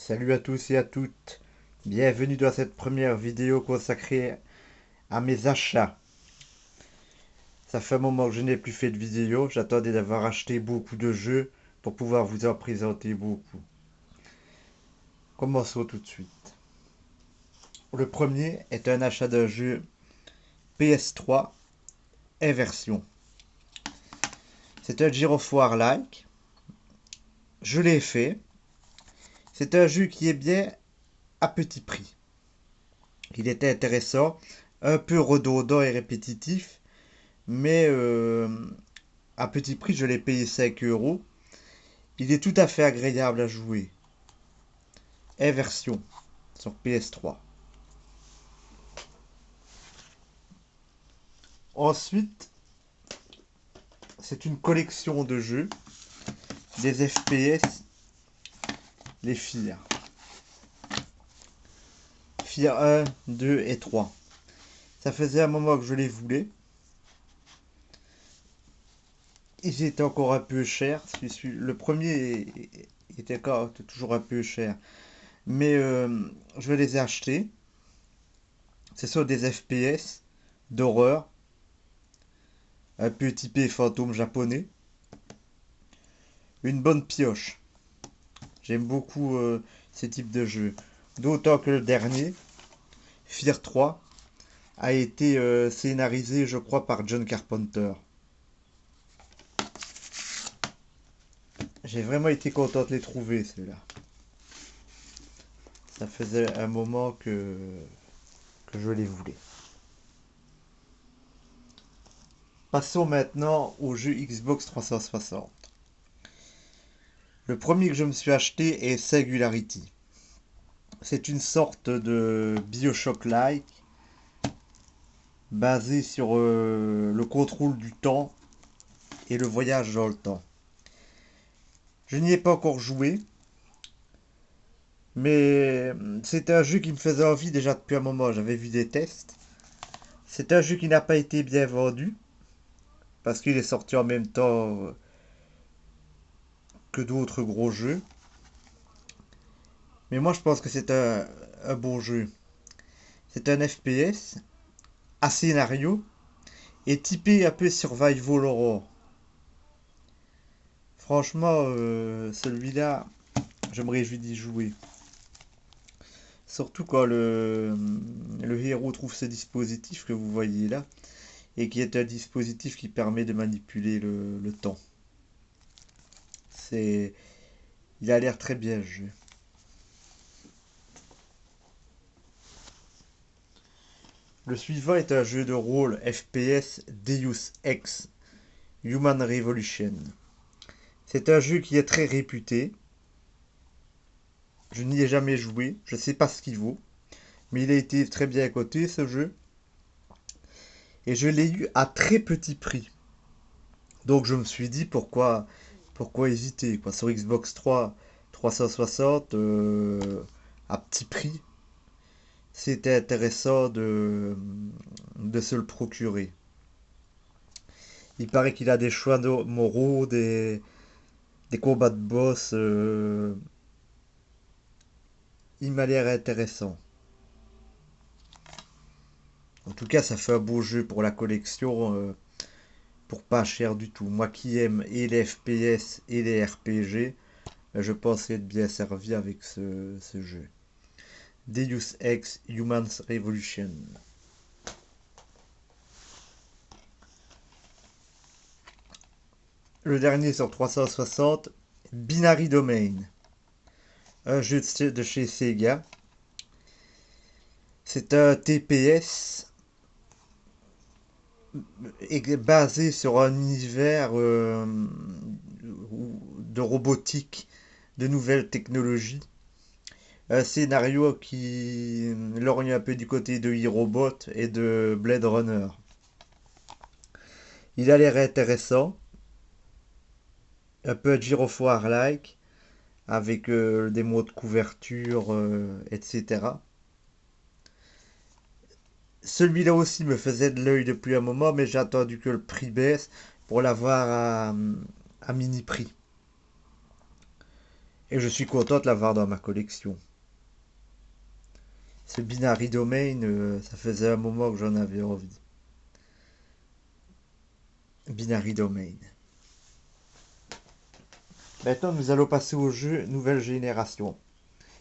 Salut à tous et à toutes. Bienvenue dans cette première vidéo consacrée à mes achats. Ça fait un moment que je n'ai plus fait de vidéo. J'attendais d'avoir acheté beaucoup de jeux pour pouvoir vous en présenter beaucoup. Commençons tout de suite. Le premier est un achat d'un jeu PS3 Inversion. C'est un Gears of War-like. Je l'ai fait. C'est un jeu qui est bien à petit prix. Il était intéressant, un peu redondant et répétitif, mais à petit prix, je l'ai payé 5 euros. Il est tout à fait agréable à jouer. Inversion sur PS3. Ensuite, c'est une collection de jeux, des FPS, les FIR. FIR 1, 2 et 3. Ça faisait un moment que je les voulais. Ils étaient encore un peu chers. Le premier était encore toujours un peu cher. Mais je les ai achetés. Ce sont des FPS d'horreur, un peu typé fantôme japonais. Une bonne pioche. J'aime beaucoup ces types de jeux. D'autant que le dernier, Fear 3, a été scénarisé, je crois, par John Carpenter. J'ai vraiment été content de les trouver, ceux-là. Ça faisait un moment que je les voulais. Passons maintenant au jeu Xbox 360. Le premier que je me suis acheté est Singularity. C'est une sorte de Bioshock-like basé sur le contrôle du temps et le voyage dans le temps. Je n'y ai pas encore joué, mais c'est un jeu qui me faisait envie déjà depuis un moment. J'avais vu des tests. C'est un jeu qui n'a pas été bien vendu parce qu'il est sorti en même temps que d'autres gros jeux. Mais moi je pense que c'est un bon jeu. C'est un FPS à scénario et typé un peu survival horror. Franchement, celui-là, je me réjouis d'y jouer. Surtout quand le héros trouve ce dispositif que vous voyez là, et qui est un dispositif qui permet de manipuler le temps. C'est, il a l'air très bien le jeu. Le suivant est un jeu de rôle FPS Deus Ex Human Revolution. C'est un jeu qui est très réputé. Je n'y ai jamais joué, je ne sais pas ce qu'il vaut, mais il a été très bien coté ce jeu. Et je l'ai eu à très petit prix. Donc je me suis dit pourquoi hésiter quoi. Sur Xbox 360 à petit prix, c'était intéressant de se le procurer. Il paraît qu'il a des choix moraux, des combats de boss. Il m'a l'air intéressant. En tout cas, ça fait un beau jeu pour la collection, pour pas cher du tout. Moi qui aime et les FPS et les RPG, je pense être bien servi avec ce jeu. Deus Ex Human Revolution. Le dernier sur 360, Binary Domain, un jeu de chez Sega. C'est un TPS basé sur un univers de robotique, de nouvelles technologies. Un scénario qui lorgne un peu du côté de e-robot et de Blade Runner. Il a l'air intéressant, un peu gyrophare-like, avec des mots de couverture, etc. Celui-là aussi me faisait de l'œil depuis un moment, mais j'ai attendu que le prix baisse pour l'avoir à mini prix. Et je suis content de l'avoir dans ma collection. Ce Binary Domain, ça faisait un moment que j'en avais envie. Binary Domain. Maintenant, nous allons passer au jeu nouvelle génération.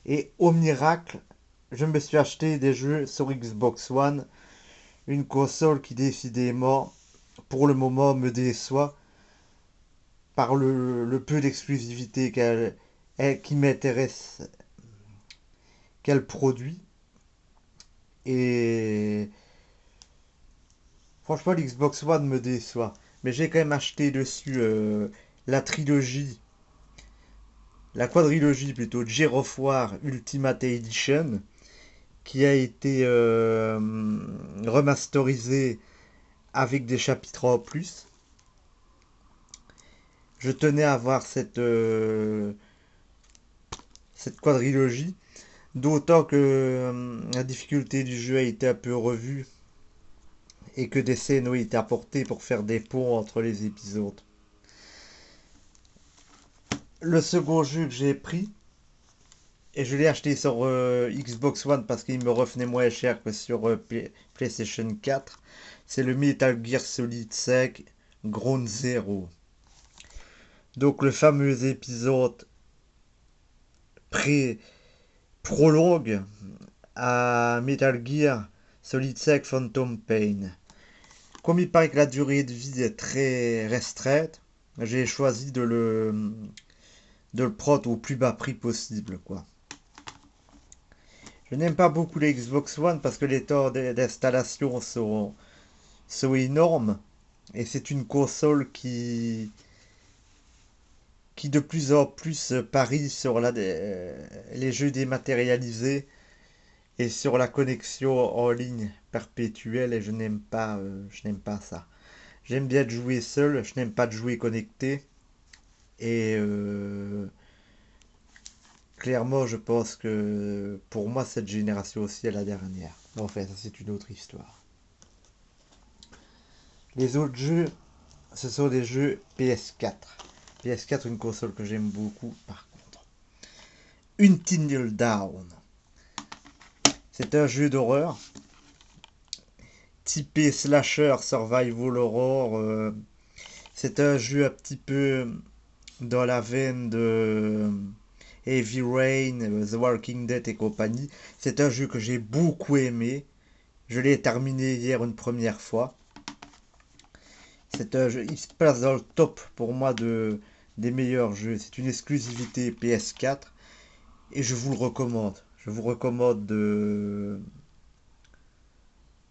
Et au miracle, je me suis acheté des jeux sur Xbox One, une console qui décidément, pour le moment, me déçoit par le peu d'exclusivité qui m'intéresse qu'elle produit. Et franchement, l'Xbox One me déçoit. Mais j'ai quand même acheté dessus la trilogie, la quadrilogie plutôt, Gears of War Ultimate Edition, qui a été remasterisée avec des chapitres en plus. Je tenais à avoir cette quadrilogie, d'autant que la difficulté du jeu a été un peu revue et que des scènes ont été apportées pour faire des ponts entre les épisodes. Le second jeu que j'ai pris, et je l'ai acheté sur Xbox One parce qu'il me revenait moins cher que sur PlayStation 4, c'est le Metal Gear Solid 5 Ground Zero. Donc le fameux épisode prologue à Metal Gear Solid 5 Phantom Pain. Comme il paraît que la durée de vie est très restreinte, j'ai choisi de le prendre au plus bas prix possible, quoi. Je n'aime pas beaucoup les Xbox One parce que les temps d'installation sont énormes et c'est une console qui de plus en plus parie sur les jeux dématérialisés et sur la connexion en ligne perpétuelle et je n'aime pas ça. J'aime bien de jouer seul, je n'aime pas de jouer connecté et clairement je pense que pour moi cette génération aussi est la dernière. Bon, enfin ça c'est une autre histoire. Les autres jeux, ce sont des jeux PS4. PS4, une console que j'aime beaucoup par contre. Until Dawn. C'est un jeu d'horreur typé slasher survival horror. C'est un jeu un petit peu dans la veine de Heavy Rain, The Walking Dead et compagnie. C'est un jeu que j'ai beaucoup aimé. Je l'ai terminé hier une première fois. C'est un jeu, il se place dans le top pour moi des meilleurs jeux. C'est une exclusivité PS4 et je vous le recommande. Je vous recommande de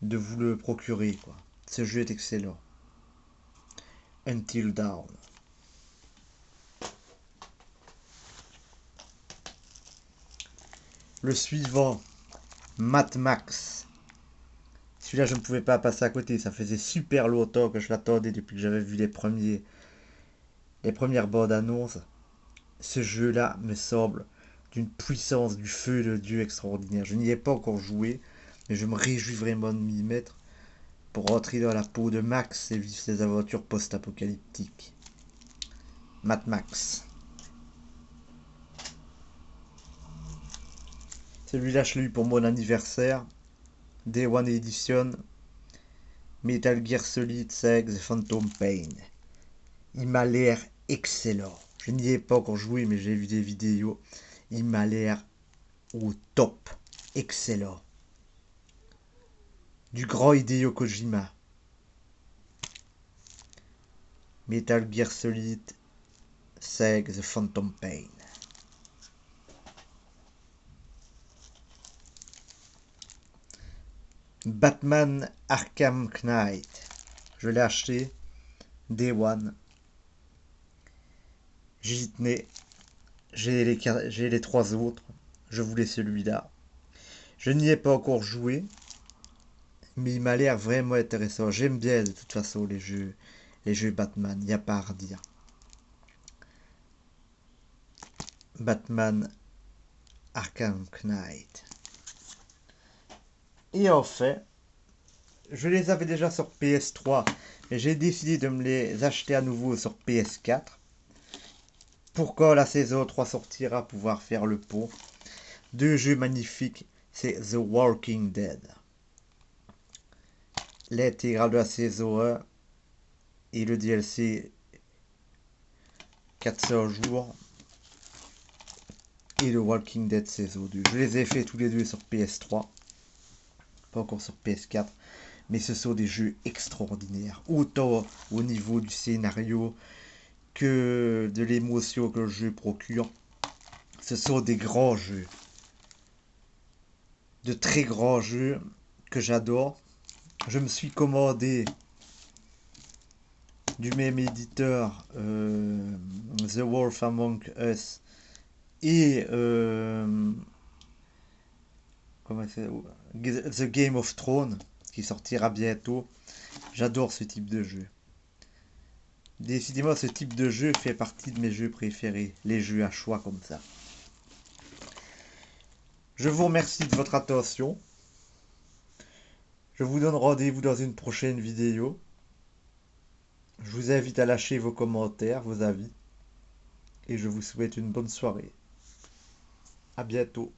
vous le procurer, quoi. Ce jeu est excellent. Until Dawn. Le suivant, Mad Max. Celui-là, je ne pouvais pas passer à côté. Ça faisait super longtemps que je l'attendais depuis que j'avais vu les premières bandes annonces. Ce jeu-là me semble d'une puissance du feu de Dieu extraordinaire. Je n'y ai pas encore joué, mais je me réjouis vraiment de m'y mettre pour rentrer dans la peau de Max et vivre ses aventures post-apocalyptiques. Mad Max. Celui-là, je l'ai eu pour mon anniversaire. Day One Edition. Metal Gear Solid 5 The Phantom Pain. Il m'a l'air excellent. Je n'y ai pas encore joué, mais j'ai vu des vidéos. Il m'a l'air au top. Excellent. Du grand Hideo Kojima. Metal Gear Solid 5 The Phantom Pain. Batman Arkham Knight. Je l'ai acheté. Day One. J'y tenais. J'ai les trois autres. Je voulais celui-là. Je n'y ai pas encore joué. Mais il m'a l'air vraiment intéressant. J'aime bien de toute façon les jeux Batman. Il n'y a pas à redire. Batman Arkham Knight. Et enfin, je les avais déjà sur PS3, mais j'ai décidé de me les acheter à nouveau sur PS4. Pour quand la saison 3 sortira, pouvoir faire le pont. Deux jeux magnifiques, c'est The Walking Dead. L'intégrale de la saison 1 et le DLC 400 jours. Et The Walking Dead saison 2. Je les ai fait tous les deux sur PS3. Pas encore sur PS4. Mais ce sont des jeux extraordinaires. Autant au niveau du scénario que de l'émotion que le jeu procure. Ce sont des grands jeux. De très grands jeux que j'adore. Je me suis commandé du même éditeur The Wolf Among Us et comment c'est, The Game of Thrones qui sortira bientôt. J'adore ce type de jeu. Décidément, ce type de jeu fait partie de mes jeux préférés, les jeux à choix comme ça. Je vous remercie de votre attention. Je vous donne rendez-vous dans une prochaine vidéo. Je vous invite à lâcher vos commentaires, vos avis. Et je vous souhaite une bonne soirée. À bientôt.